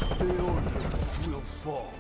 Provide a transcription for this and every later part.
The order will fall.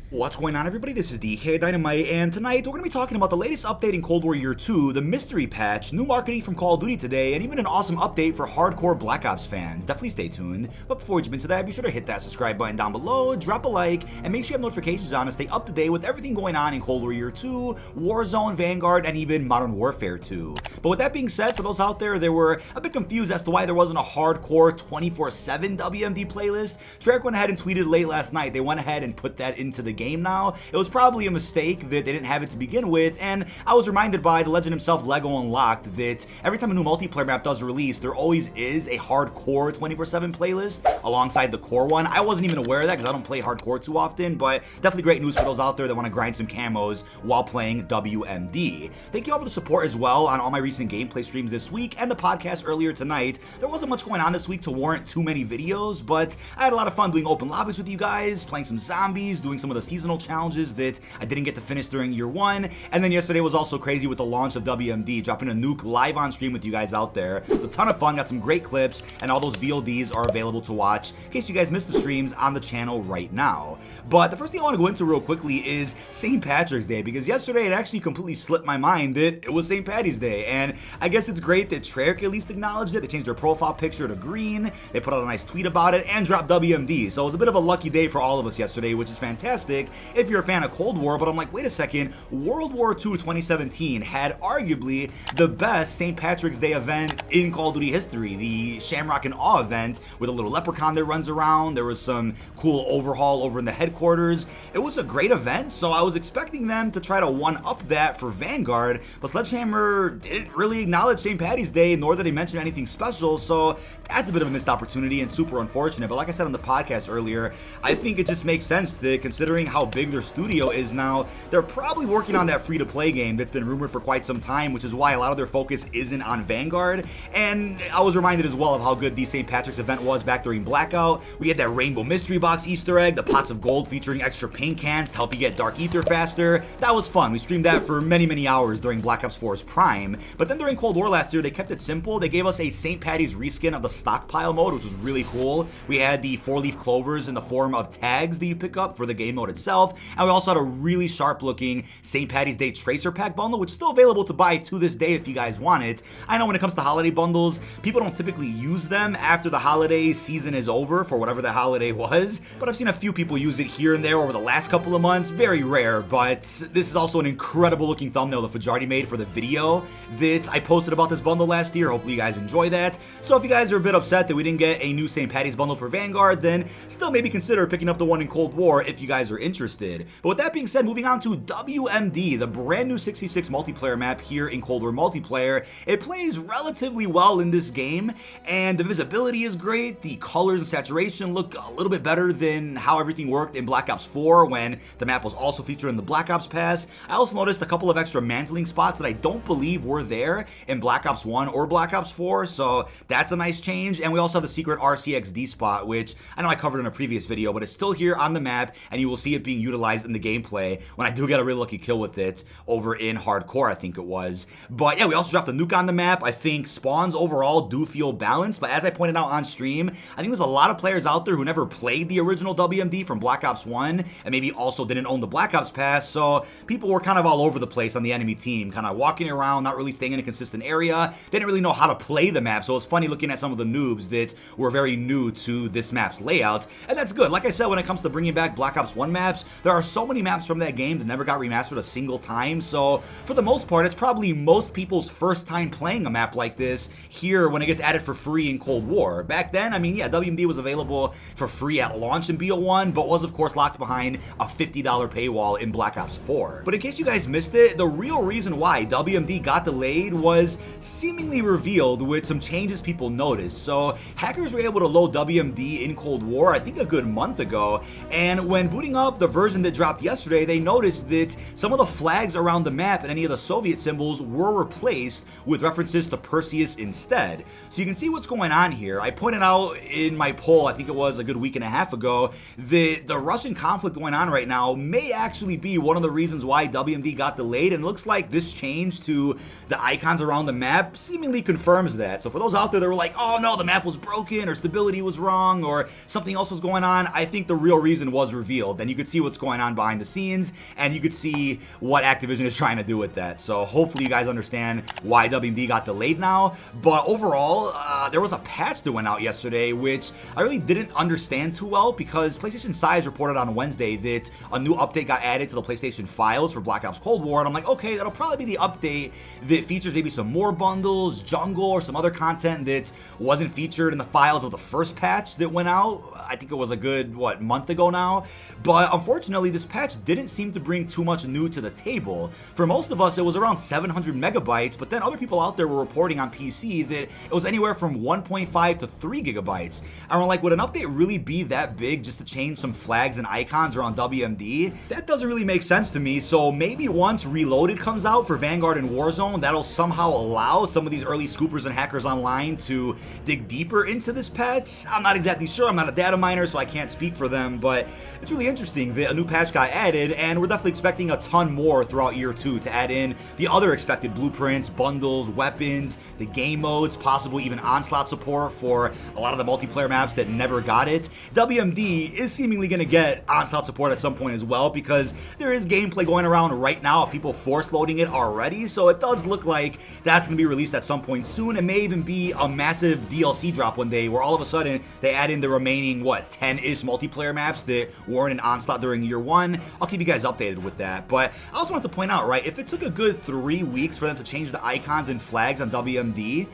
What's going on, everybody? This is dkdynamite, and tonight we're going to be talking about the latest update in Cold War Year 2, the mystery patch, new marketing from Call of Duty today, and even an awesome update for hardcore Black Ops fans. Definitely stay tuned. But before we jump into that, be sure to hit that subscribe button down below, drop a like, and make sure you have notifications on to stay up to date with everything going on in Cold War Year 2, Warzone, Vanguard, and even Modern Warfare 2. But with that being said, for those out there that were a bit confused as to why there wasn't a hardcore 24/7 WMD playlist, Treyarch went ahead and tweeted late last night. They went ahead and put that into the game now. It was probably a mistake that they didn't have it to begin with, and I was reminded by the legend himself, Lego Unlocked, that every time a new multiplayer map does release, there always is a hardcore 24/7 playlist alongside the core one. I wasn't even aware of that because I don't play hardcore too often, but definitely great news for those out there that want to grind some camos while playing WMD. Thank you all for the support as well on all my recent gameplay streams this week and the podcast earlier tonight. There wasn't much going on this week to warrant too many videos, but I had a lot of fun doing open lobbies with you guys, playing some zombies, doing some of the seasonal challenges that I didn't get to finish during year one, and then yesterday was also crazy with the launch of WMD, dropping a nuke live on stream with you guys out there. It's a ton of fun, got some great clips, and all those VODs are available to watch in case you guys missed the streams on the channel right now. But the first thing I want to go into real quickly is St. Patrick's Day, because yesterday it actually completely slipped my mind that it was St. Patty's Day, and I guess it's great that Treyarch at least acknowledged it. They changed their profile picture to green, they put out a nice tweet about it, and dropped WMD, so it was a bit of a lucky day for all of us yesterday, which is fantastic if you're a fan of Cold War. But I'm like, wait a second, World War II 2017 had arguably the best St. Patrick's Day event in Call of Duty history, the Shamrock and Awe event with a little leprechaun that runs around. There was some cool overhaul over in the headquarters. It was a great event, so I was expecting them to try to one-up that for Vanguard, but Sledgehammer didn't really acknowledge St. Patty's Day, nor did they mention anything special, so that's a bit of a missed opportunity and super unfortunate. But like I said on the podcast earlier, I think it just makes sense that considering how big their studio is now, they're probably working on that free-to-play game that's been rumored for quite some time, which is why a lot of their focus isn't on Vanguard. And I was reminded as well of how good the St. Patrick's event was back during Blackout. We had that Rainbow Mystery Box Easter egg, the pots of gold featuring extra paint cans to help you get Dark Ether faster. That was fun. We streamed that for many hours during Black Ops 4's prime. But then during Cold War last year, they kept it simple. They gave us a St. Patty's reskin of the stockpile mode, which was really cool. We had the 4-leaf clovers in the form of tags that you pick up for the game mode itself, and we also had a really sharp-looking St. Patty's Day Tracer Pack bundle, which is still available to buy to this day if you guys want it. I know when it comes to holiday bundles, people don't typically use them after the holiday season is over for whatever the holiday was, but I've seen a few people use it here and there over the last couple of months. Very rare, but this is also an incredible-looking thumbnail that Fajardi made for the video that I posted about this bundle last year. Hopefully you guys enjoy that. So if you guys are a bit upset that we didn't get a new St. Patty's bundle for Vanguard, then still maybe consider picking up the one in Cold War if you guys are interested. But with that being said, moving on to WMD, the brand new 6v6 multiplayer map here in Cold War multiplayer. It plays relatively well in this game, and the visibility is great. The colors and saturation look a little bit better than how everything worked in Black Ops 4 when the map was also featured in the Black Ops Pass. I also noticed a couple of extra mantling spots that I don't believe were there in Black Ops 1 or Black Ops 4, so that's a nice change. And we also have the secret RCXD spot, which I know I covered in a previous video, but it's still here on the map, and you will see it being utilized in the gameplay when I do get a really lucky kill with it over in Hardcore, I think it was. But yeah, we also dropped a nuke on the map. I think spawns overall do feel balanced, but as I pointed out on stream, I think there's a lot of players out there who never played the original WMD from Black Ops 1, and maybe also didn't own the Black Ops Pass, so people were kind of all over the place on the enemy team, kind of walking around, not really staying in a consistent area. They didn't really know how to play the map, so it's funny looking at some of the noobs that were very new to this map's layout, and that's good. Like I said, when it comes to bringing back Black Ops 1 maps, there are so many maps from that game that never got remastered a single time, so for the most part, it's probably most people's first time playing a map like this here when it gets added for free in Cold War. Back then, I mean, yeah, WMD was available for free at launch in BO1, but was of course locked behind a $50 paywall in Black Ops 4. But in case you guys missed it, the real reason why WMD got delayed was seemingly revealed with some changes people noticed. So hackers were able to load WMD in Cold War, I think a good month ago, and when booting up the version that dropped yesterday, they noticed that some of the flags around the map and any of the Soviet symbols were replaced with references to Perseus instead. So you can see what's going on here. I pointed out in my poll, I think it was a good week and a half ago, that the Russian conflict going on right now may actually be one of the reasons why WMD got delayed, and it looks like this change to the icons around the map seemingly confirms that. So for those out there that were like, oh no, the map was broken or stability was wrong or something else was going on, I think the real reason was revealed, and you could see what's going on behind the scenes, and you could see what Activision is trying to do with that. So hopefully you guys understand why WMD got delayed now. But overall, there was a patch that went out yesterday which I really didn't understand too well, because PlayStation Size reported on Wednesday that a new update got added to the PlayStation files for Black Ops Cold War, and I'm like, okay, that'll probably be the update that features maybe some more bundles, jungle, or some other content that wasn't featured in the files of the first patch that went out. I think it was a good, month ago now. But unfortunately, this patch didn't seem to bring too much new to the table. For most of us, it was around 700 megabytes, but then other people out there were reporting on PC that it was anywhere from 1.5 to 3 gigabytes. And we're like, would an update really be that big just to change some flags and icons around WMD? That doesn't really make sense to me. So maybe once Reloaded comes out for Vanguard and Warzone, that'll somehow allow some of these early scoopers and hackers online to dig deeper into this patch. I'm not exactly sure. I'm not a data miner, so I can't speak for them, but it's really interesting that a new patch got added, and we're definitely expecting a ton more throughout year 2 to add in the other expected blueprints, bundles, weapons, the game modes, possible even Onslaught support for a lot of the multiplayer maps that never got it. WMD is seemingly going to get Onslaught support at some point as well, because there is gameplay going around right now of people force loading it already, so it does look like that's going to be released at some point soon. It may even be a massive DLC drop one day where all of a sudden they add in the remaining 10-ish multiplayer maps that weren't in Onslaught during year 1. I'll keep you guys updated with that. But I also want to point out, right, if it took a good 3 weeks for them to change the icons and flags on WMD,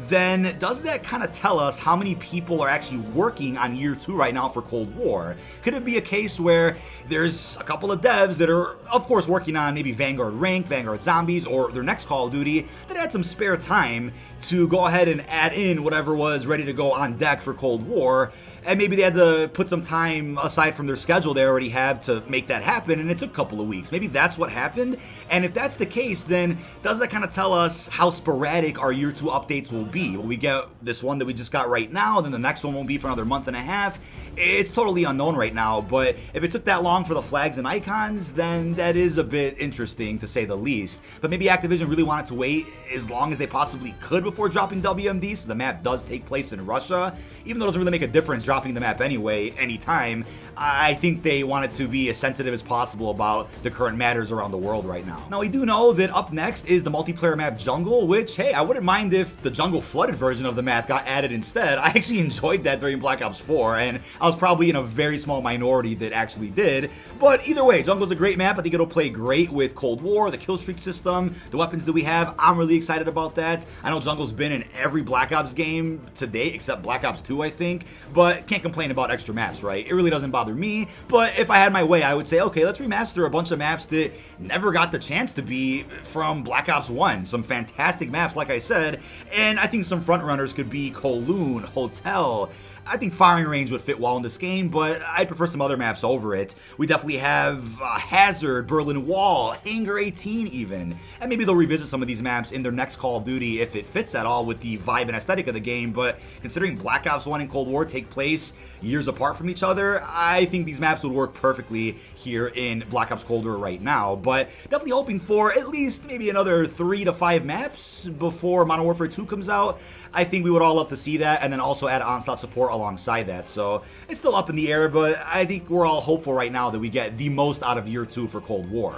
then does that kind of tell us how many people are actually working on year 2 right now for Cold War? Could it be a case where there's a couple of devs that are, of course, working on maybe Vanguard Ranked, Vanguard Zombies, or their next Call of Duty that had some spare time to go ahead and add in whatever was ready to go on deck for Cold War, and maybe they had to put some time aside from their schedule they already have to make that happen, and it took a couple of weeks. Maybe that's what happened, and if that's the case, then does that kind of tell us how sporadic our year 2 updates will be? Will we get this one that we just got right now, then the next one won't be for another month and a half? It's totally unknown right now, but if it took that long for the flags and icons, then that is a bit interesting to say the least. But maybe Activision really wanted to wait as long as they possibly could before dropping WMD, so the map does take place in Russia, even though it doesn't really make a difference dropping the map anyway, anytime. I think they wanted to be as sensitive as possible about the current matters around the world right now. Now, we do know that up next is the multiplayer map Jungle, which, hey, I wouldn't mind if the Jungle flooded version of the map got added instead. I actually enjoyed that during Black Ops 4, and I was probably in a very small minority that actually did. But either way, Jungle's a great map. I think it'll play great with Cold War, the kill streak system, the weapons that we have. I'm really excited about that. I know Jungle's been in every Black Ops game to date, except Black Ops 2, I think, but can't complain about extra maps, right? It really doesn't bother me, but if I had my way, I would say, okay, let's remaster a bunch of maps that never got the chance to be from Black Ops 1. Some fantastic maps, like I said, and I think some frontrunners could be Kowloon, Hotel. I think Firing Range would fit well in this game, but I'd prefer some other maps over it. We definitely have Hazard, Berlin Wall, Hangar 18 even, and maybe they'll revisit some of these maps in their next Call of Duty if it fits at all with the vibe and aesthetic of the game. But considering Black Ops 1 and Cold War take place years apart from each other, I think these maps would work perfectly here in Black Ops Cold War right now. But definitely hoping for at least maybe another 3 to 5 maps before Modern Warfare 2 comes out. I think we would all love to see that, and then also add Onslaught support alongside that. So it's still up in the air, but I think we're all hopeful right now that we get the most out of year 2 for Cold War.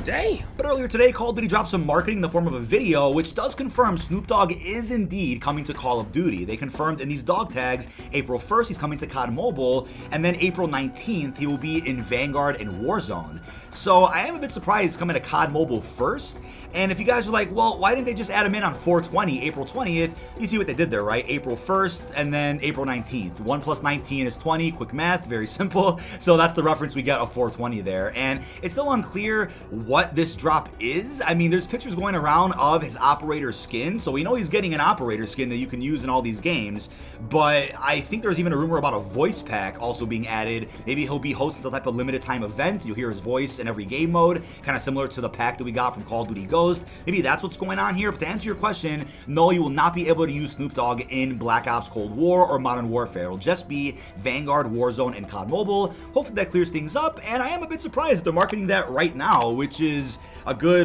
Damn. But earlier today, Call of Duty dropped some marketing in the form of a video, which does confirm Snoop Dogg is indeed coming to Call of Duty. They confirmed in these dog tags, April 1st he's coming to COD Mobile, and then April 19th he will be in Vanguard and Warzone. So I am a bit surprised he's coming to COD Mobile first. And if you guys are like, well, why didn't they just add him in on 4/20, April 20th? You see what they did there, right? April 1st and then April 19th. 1 plus 19 is 20, quick math, very simple. So that's the reference we get of 4/20 there. And it's still unclear what this drop drop is. I mean, there's pictures going around of his operator skin, so we know he's getting an operator skin that you can use in all these games, but I think there's even a rumor about a voice pack also being added. Maybe he'll be hosting some type of limited time event. You'll hear his voice in every game mode, kind of similar to the pack that we got from Call of Duty Ghost. Maybe that's what's going on here. But to answer your question, no, you will not be able to use Snoop Dogg in Black Ops Cold War or Modern Warfare. It'll just be Vanguard, Warzone, and COD Mobile. Hopefully that clears things up, and I am a bit surprised that they're marketing that right now, which is a good,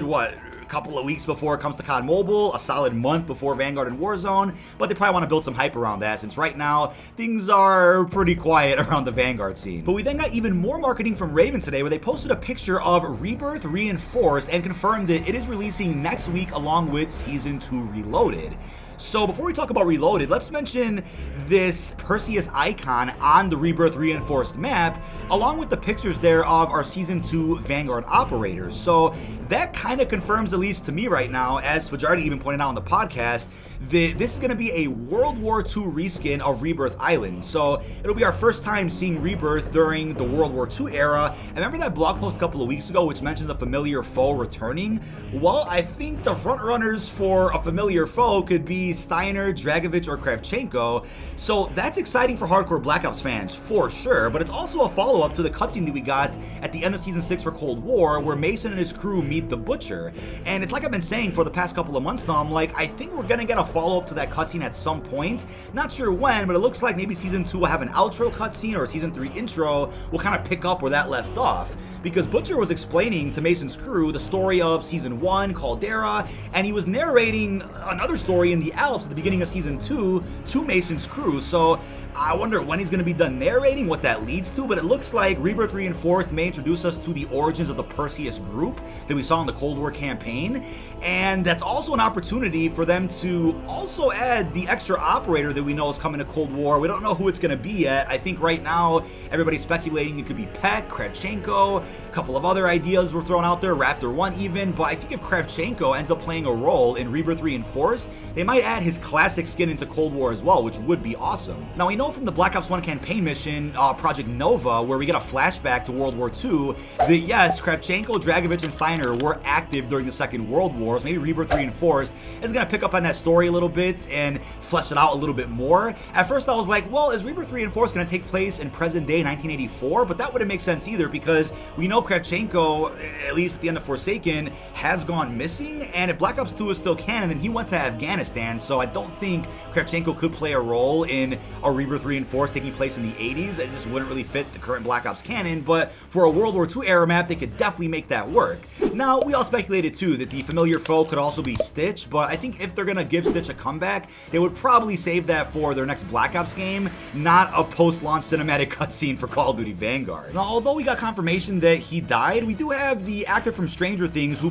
couple of weeks before it comes to COD Mobile, a solid month before Vanguard and Warzone, but they probably want to build some hype around that, since right now things are pretty quiet around the Vanguard scene. But we then got even more marketing from Raven today, where they posted a picture of Rebirth Reinforced and confirmed that it is releasing next week along with Season 2 Reloaded. So before we talk about Reloaded, let's mention this Perseus icon on the Rebirth Reinforced map, along with the pictures there of our Season 2 Vanguard operators. So that kind of confirms, at least to me right now, as Fajardi even pointed out on the podcast, that this is going to be a World War II reskin of Rebirth Island. So it'll be our first time seeing Rebirth during the World War II era. And remember that blog post a couple of weeks ago which mentions a familiar foe returning? Well, I think the front runners for a familiar foe could be Steiner, Dragovich, or Kravchenko. So that's exciting for hardcore Black Ops fans for sure, but it's also a follow-up to the cutscene that we got at the end of Season 6 for Cold War, where Mason and his crew meet the Butcher. And it's like I've been saying for the past couple of months now, I'm like, I think we're gonna get a follow-up to that cutscene at some point. Not sure when, but it looks like maybe Season 2 will have an outro cutscene, or Season 3 intro will kind of pick up where that left off. Because Butcher was explaining to Mason's crew the story of Season 1, Caldera, and he was narrating another story in the Alps at the beginning of Season 2 to Mason's crew. So I wonder when he's going to be done narrating, what that leads to, but it looks like Rebirth Reinforced may introduce us to the origins of the Perseus group that we saw in the Cold War campaign, and that's also an opportunity for them to also add the extra operator that we know is coming to Cold War. We don't know who it's going to be yet. I think right now everybody's speculating it could be Peck, Kravchenko, a couple of other ideas were thrown out there, Raptor 1 even, but I think if Kravchenko ends up playing a role in Rebirth Reinforced, they might add his classic skin into Cold War as well, which would be awesome. Now we know from the Black Ops 1 campaign mission, Project Nova, where we get a flashback to World War II, that yes, Kravchenko, Dragovich, and Steiner were active during the Second World War. So maybe Rebirth Reinforced is going to pick up on that story a little bit and flesh it out a little bit more. At first I was like, well, is Rebirth Reinforced going to take place in present day 1984? But that wouldn't make sense either, because we know Kravchenko, at least at the end of Forsaken, has gone missing, and if Black Ops 2 is still canon, then he went to Afghanistan, so I don't think Kravchenko could play a role in a Rebirth Reinforced taking place in the 80s. It just wouldn't really fit the current Black Ops canon, but for a World War II era map, they could definitely make that work. Now, we all speculated too that the familiar foe could also be Stitch, but I think if they're gonna give Stitch a comeback, they would probably save that for their next Black Ops game, not a post-launch cinematic cutscene for Call of Duty Vanguard. Now, although we got confirmation that he died, we do have the actor from Stranger Things who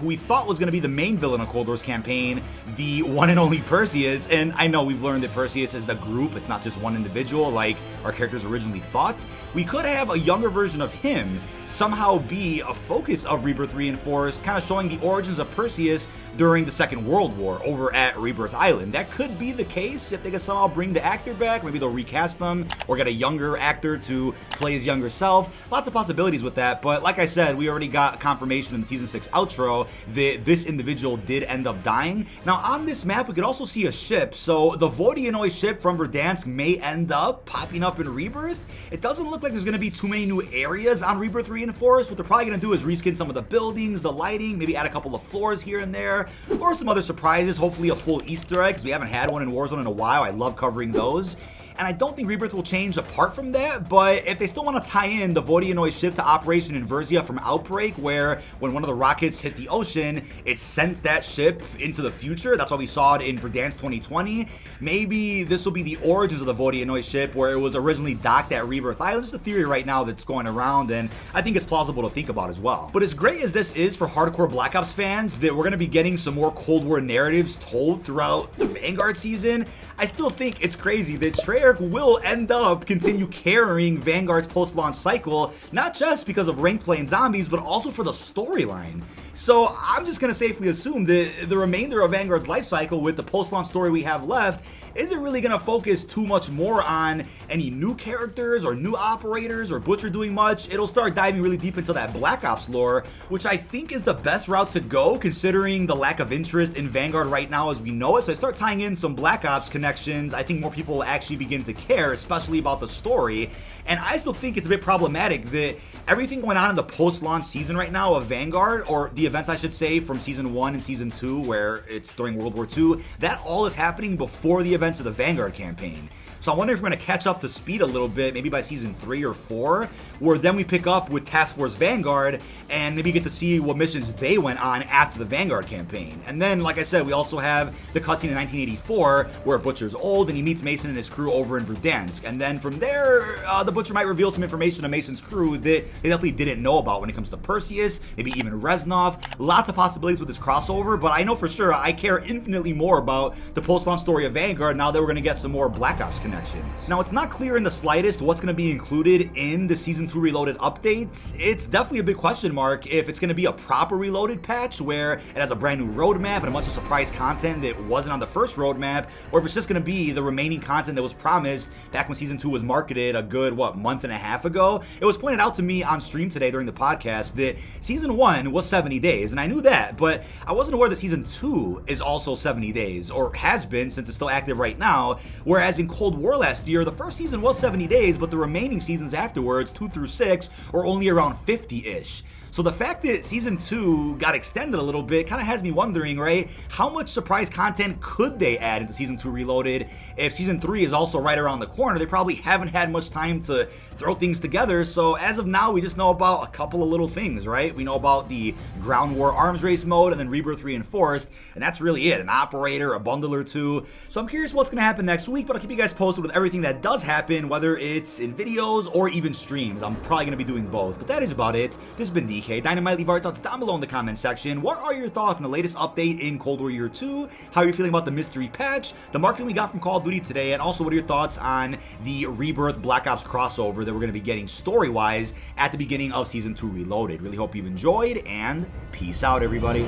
we thought was gonna be the main villain of Cold War's campaign, the one and only Perseus, and I know we've learned that Perseus is the group, it's not just one individual like our characters originally thought. We could have a younger version of him somehow be a focus of Rebirth Reinforced, kind of showing the origins of Perseus during the Second World War over at Rebirth Island. That could be the case if they could somehow bring the actor back. Maybe they'll recast them or get a younger actor to play his younger self. Lots of possibilities with that, but like I said, we already got confirmation in the Season 6 outro that this individual did end up dying. Now on this map, we could also see a ship, so the VODIANOY ship from Verdansk may end up popping up in Rebirth. It doesn't look like there's going to be too many new areas on Rebirth Reinforced. What they're probably going to do is reskin some of the buildings, the lighting, maybe add a couple of floors here and there, or some other surprises, hopefully a full Easter egg, because we haven't had one in Warzone in a while. I love covering those. And I don't think Rebirth will change apart from that, but if they still want to tie in the VODIANOY ship to Operation Inversia from Outbreak, where when one of the rockets hit the ocean, it sent that ship into the future. That's why we saw it in Verdansk 2020. Maybe this will be the origins of the VODIANOY ship, where it was originally docked at Rebirth Island. It's a theory right now that's going around, and I think it's plausible to think about as well. But as great as this is for hardcore Black Ops fans, that we're going to be getting some more Cold War narratives told throughout the Vanguard season, I still think it's crazy that Treyarch will end up continue carrying Vanguard's post-launch cycle, not just because of rank play and zombies, but also for the storyline. So I'm just going to safely assume that the remainder of Vanguard's life cycle with the post-launch story we have left isn't really going to focus too much more on any new characters or new operators or Butcher doing much. It'll start diving really deep into that Black Ops lore, which I think is the best route to go considering the lack of interest in Vanguard right now as we know it. So I start tying in some Black Ops connections. I think more people will actually begin to care, especially about the story. And I still think it's a bit problematic that everything going on in the post-launch season right now of Vanguard, or the events I should say from Season 1 and Season 2 where it's during World War II, that all is happening before the events of the Vanguard campaign. So I wonder if we're going to catch up to speed a little bit, maybe by Season 3 or 4, where then we pick up with Task Force Vanguard and maybe get to see what missions they went on after the Vanguard campaign. And then, like I said, we also have the cutscene in 1984 where Butcher's old and he meets Mason and his crew over in Verdansk. And then from there, the Butcher might reveal some information to Mason's crew that they definitely didn't know about when it comes to Perseus, maybe even Reznov. Lots of possibilities with this crossover, but I know for sure I care infinitely more about the post-launch story of Vanguard now that we're going to get some more Black Ops connections. Now, it's not clear in the slightest what's going to be included in the Season 2 Reloaded updates. It's definitely a big question mark if it's going to be a proper Reloaded patch where it has a brand new roadmap and a bunch of surprise content that wasn't on the first roadmap, or if it's just going to be the remaining content that was promised back when Season 2 was marketed a good, month and a half ago. It was pointed out to me on stream today during the podcast that Season 1 was 70 days, and I knew that, but I wasn't aware that Season 2 is also 70 days, or has been since it's still active right now, whereas in Cold War last year, the first season was 70 days, but the remaining seasons afterwards, 2 through 6, were only around 50-ish. So the fact that Season 2 got extended a little bit kind of has me wondering, right, how much surprise content could they add into Season 2 Reloaded if Season 3 is also right around the corner? They probably haven't had much time to throw things together, so as of now, we just know about a couple of little things, right? We know about the Ground War Arms Race mode and then Rebirth Reinforced, and that's really it, an operator, a bundle or two. So I'm curious what's going to happen next week, but I'll keep you guys posted with everything that does happen, whether it's in videos or even streams. I'm probably going to be doing both, but that is about it. This has been dkdynamite. Leave our thoughts down below in the comment section. What are your thoughts on the latest update in Cold War Year 2? How are you feeling about the mystery patch, the marketing we got from Call of Duty today, and also what are your thoughts on the Rebirth Black Ops crossover that we're going to be getting story-wise at the beginning of Season 2 Reloaded? Really hope you've enjoyed, and peace out, everybody.